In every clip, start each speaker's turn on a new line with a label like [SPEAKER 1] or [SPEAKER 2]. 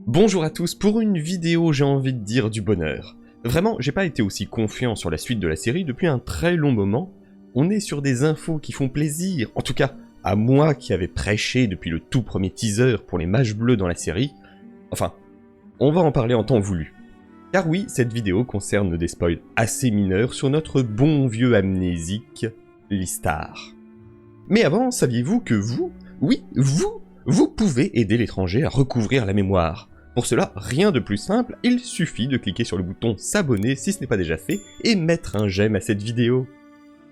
[SPEAKER 1] Bonjour à tous, pour une vidéo j'ai envie de dire du bonheur. Vraiment, j'ai pas été aussi confiant sur la suite de la série depuis un très long moment. On est sur des infos qui font plaisir, en tout cas à moi qui avais prêché depuis le tout premier teaser pour les mages bleus dans la série. Enfin, on va en parler en temps voulu. Car oui, cette vidéo concerne des spoils assez mineurs sur notre bon vieux amnésique, Listar. Mais avant, saviez-vous que vous, oui, vous pouvez aider l'étranger à recouvrir la mémoire. Pour cela, rien de plus simple, il suffit de cliquer sur le bouton s'abonner si ce n'est pas déjà fait et mettre un j'aime à cette vidéo.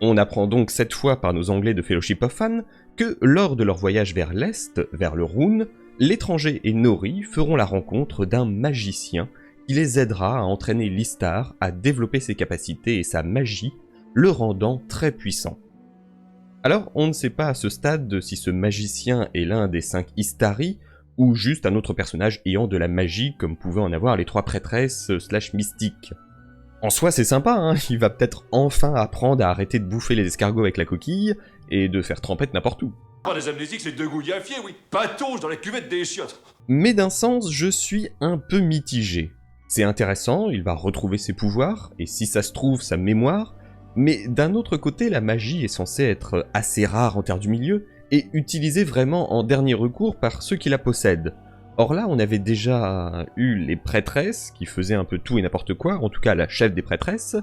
[SPEAKER 1] On apprend donc cette fois par nos anglais de Fellowship of Fun que lors de leur voyage vers l'est, vers le Rhûn, l'étranger et Nori feront la rencontre d'un magicien qui les aidera à entraîner Listar à développer ses capacités et sa magie, le rendant très puissant. Alors, on ne sait pas à ce stade si ce magicien est l'un des 5 Istari, ou juste un autre personnage ayant de la magie comme pouvaient en avoir les 3 prêtresses / mystiques. En soi c'est sympa, hein, il va peut-être enfin apprendre à arrêter de bouffer les escargots avec la coquille, et de faire trempette n'importe où.
[SPEAKER 2] Les amnésiques, c'est deux gouillafiers, oui. Patauge dans la cuvette des chiottes.
[SPEAKER 1] Mais d'un sens, je suis un peu mitigé. C'est intéressant, il va retrouver ses pouvoirs, et si ça se trouve, sa mémoire, mais d'un autre côté, la magie est censée être assez rare en terre du milieu, et utilisée vraiment en dernier recours par ceux qui la possèdent. Or là, on avait déjà eu les prêtresses, qui faisaient un peu tout et n'importe quoi, en tout cas la chef des prêtresses,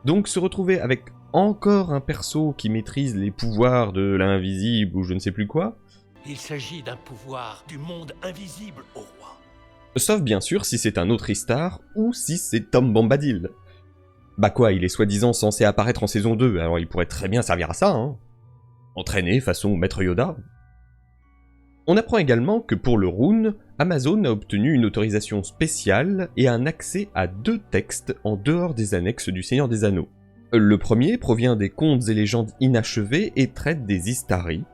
[SPEAKER 1] donc se retrouver avec encore un perso qui maîtrise les pouvoirs de l'invisible ou je ne sais plus quoi.
[SPEAKER 3] Il s'agit d'un pouvoir du monde invisible au roi.
[SPEAKER 1] Sauf bien sûr si c'est un autre Istar, ou si c'est Tom Bombadil. Bah quoi, il est soi-disant censé apparaître en saison 2, alors il pourrait très bien servir à ça, hein. Entraîné façon Maître Yoda. On apprend également que pour le Rhûn, Amazon a obtenu une autorisation spéciale et un accès à 2 textes en dehors des annexes du Seigneur des Anneaux. Le premier provient des contes et légendes inachevés et traite des Istari.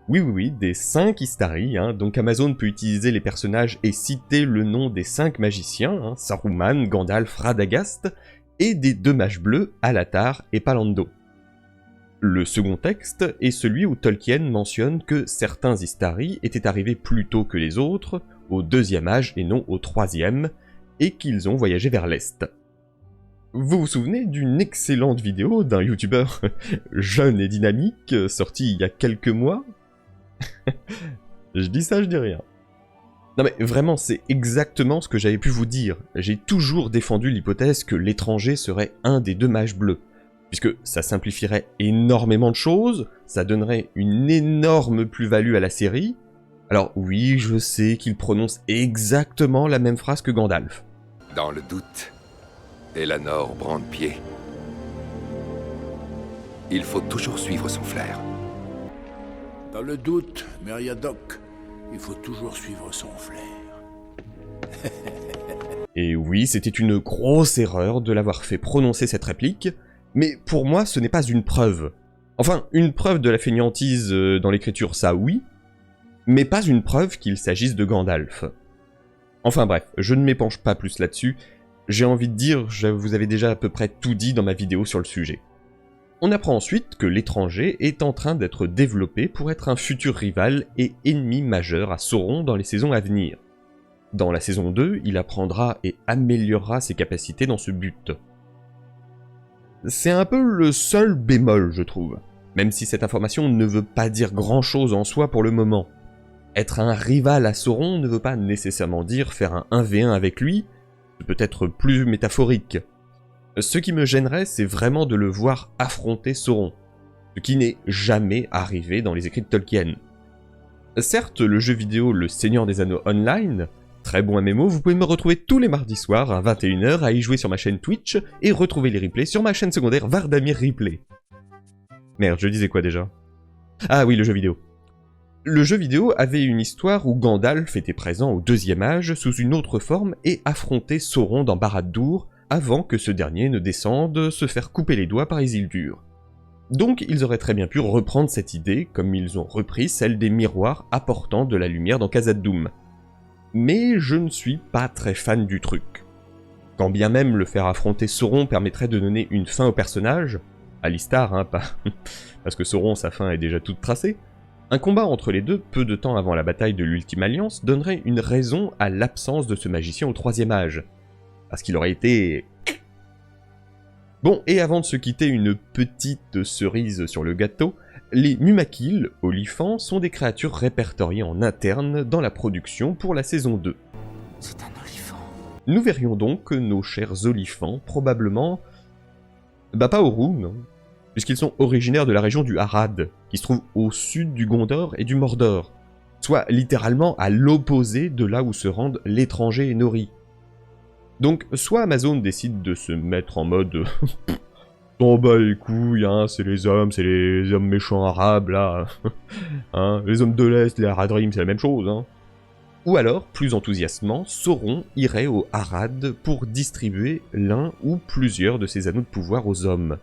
[SPEAKER 1] Oui, des 5 Istari, hein, donc Amazon peut utiliser les personnages et citer le nom des 5 magiciens, hein, Saruman, Gandalf, Radagast, et des 2 mages bleus, Alatar et Palando. Le second texte est celui où Tolkien mentionne que certains Istari étaient arrivés plus tôt que les autres, au 2e âge et non au 3e, et qu'ils ont voyagé vers l'Est. Vous vous souvenez d'une excellente vidéo d'un youtubeur jeune et dynamique, sorti il y a quelques mois? Je dis ça, je dis rien. Non mais vraiment, c'est exactement ce que j'avais pu vous dire. J'ai toujours défendu l'hypothèse que l'étranger serait un des 2 mages bleus. Puisque ça simplifierait énormément de choses, ça donnerait une énorme plus-value à la série. Alors oui, je sais qu'il prononce exactement la même phrase que Gandalf.
[SPEAKER 4] Dans le doute, Elanor Brandpied. Il faut toujours suivre son flair.
[SPEAKER 5] Dans le doute, Meriadoc, il faut toujours suivre son flair.
[SPEAKER 1] Et oui, c'était une grosse erreur de l'avoir fait prononcer cette réplique, mais pour moi ce n'est pas une preuve. Enfin, une preuve de la fainéantise dans l'écriture, ça oui, mais pas une preuve qu'il s'agisse de Gandalf. Enfin bref, je ne m'épanche pas plus là-dessus, j'ai envie de dire, je vous avais déjà à peu près tout dit dans ma vidéo sur le sujet. On apprend ensuite que l'étranger est en train d'être développé pour être un futur rival et ennemi majeur à Sauron dans les saisons à venir. Dans la saison 2, il apprendra et améliorera ses capacités dans ce but. C'est un peu le seul bémol, je trouve, même si cette information ne veut pas dire grand-chose en soi pour le moment. Être un rival à Sauron ne veut pas nécessairement dire faire un 1v1 avec lui, c'est peut-être plus métaphorique. Ce qui me gênerait, c'est vraiment de le voir affronter Sauron, ce qui n'est jamais arrivé dans les écrits de Tolkien. Certes, le jeu vidéo Le Seigneur des Anneaux Online, très bon MMO, vous pouvez me retrouver tous les mardis soirs à 21h à y jouer sur ma chaîne Twitch et retrouver les replays sur ma chaîne secondaire Vardamir Replay. Merde, je disais quoi déjà? Ah oui, le jeu vidéo. Le jeu vidéo avait une histoire où Gandalf était présent au 2e âge sous une autre forme et affrontait Sauron dans Barad-dûr avant que ce dernier ne descende se faire couper les doigts par Isildur. Donc ils auraient très bien pu reprendre cette idée comme ils ont repris celle des miroirs apportant de la lumière dans Khazad-dûm. Mais je ne suis pas très fan du truc. Quand bien même le faire affronter Sauron permettrait de donner une fin au personnage, à Listar, hein, pas... parce que Sauron, sa fin est déjà toute tracée, Un combat entre les deux, peu de temps avant la bataille de l'Ultime Alliance, donnerait une raison à l'absence de ce magicien au Troisième Âge. Parce qu'il aurait été... Bon, et avant de se quitter, une petite cerise sur le gâteau, les Mumakil, olifants, sont des créatures répertoriées en interne dans la production pour la saison 2.
[SPEAKER 6] C'est un olifant.
[SPEAKER 1] Nous verrions donc nos chers olifants, probablement... Bah pas au Rhûn, non, puisqu'ils sont originaires de la région du Harad, qui se trouve au sud du Gondor et du Mordor, soit littéralement à l'opposé de là où se rendent l'étranger et Nori. Donc, soit Amazon décide de se mettre en mode t'en bats les couilles, hein, c'est les hommes méchants arabes, là, hein, les hommes de l'Est, les Haradrim, c'est la même chose, hein. Ou alors, plus enthousiasmant, Sauron irait au Harad pour distribuer l'un ou plusieurs de ses anneaux de pouvoir aux hommes.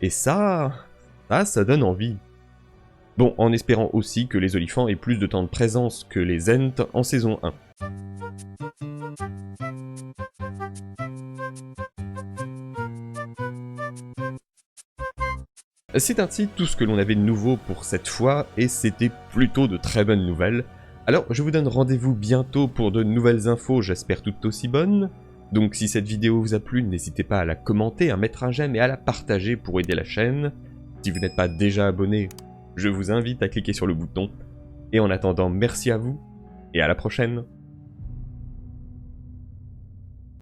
[SPEAKER 1] Et ça donne envie. Bon, en espérant aussi que les olifants aient plus de temps de présence que les Ents en saison 1. C'est ainsi tout ce que l'on avait de nouveau pour cette fois, et c'était plutôt de très bonnes nouvelles. Alors, je vous donne rendez-vous bientôt pour de nouvelles infos, j'espère toutes aussi bonnes. Donc si cette vidéo vous a plu, n'hésitez pas à la commenter, à mettre un j'aime et à la partager pour aider la chaîne. Si vous n'êtes pas déjà abonné, je vous invite à cliquer sur le bouton. Et en attendant, merci à vous, et à la prochaine.